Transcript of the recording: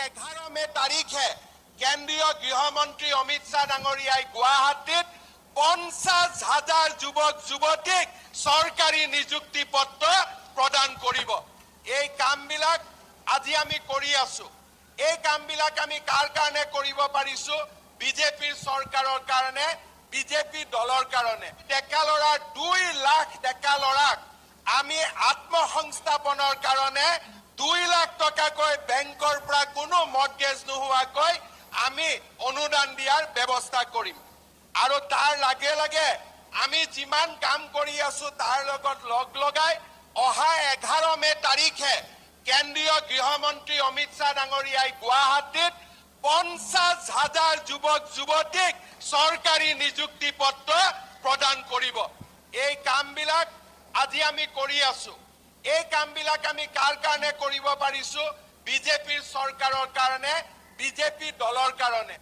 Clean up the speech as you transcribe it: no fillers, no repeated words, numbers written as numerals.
11 মে তাৰিখে কেন্দ্ৰীয় গৃহমন্ত্ৰী অমিত শ্বাহ ডাঙৰীয়াই গুৱাহাটীত 50,000 যুৱক যুৱতীক চৰকাৰী নিযুক্তি পত্ৰ প্ৰদান কৰিব। এই কামবিলাক আজি আমি কৰি আছো। এই কামবিলাক আমি কাৰ কাৰণে কৰিব পাৰিছো? বিজেপিৰ চৰকাৰৰ কাৰণে, বিজেপি দলৰ কাৰণে। ডেকা ল'ৰাৰ 2 লাখ ডেকা ল'ৰাক আমি আত্মসংস্থাপনৰ কাৰণে 2 লাখ টকাকৈ বেংকৰ পৰা কোনো মৰ্টগেজ নোহোৱাকৈ আমি অনুদান দিয়াৰ ব্যৱস্থা কৰিম। আৰু তাৰ লগে লগে আমি যিমান কাম কৰি আছো তাৰ লগত লগ লগাই অহা 11 মে তাৰিখে কেন্দ্ৰীয় গৃহমন্ত্ৰী অমিত শ্বাহ ডাঙৰীয়াই গুৱাহাটীত 50,000 যুৱক যুৱতীক চৰকাৰী নিযুক্তি পত্ৰ প্ৰদান কৰিব। এই কামবিলাক আজি আমি কৰি আছো। এই কামবিলাক আমি কাৰ কাৰণে কৰিব পাৰিছো? বিজেপিৰ চৰকাৰৰ কাৰণে, বিজেপি দলৰ কাৰণে।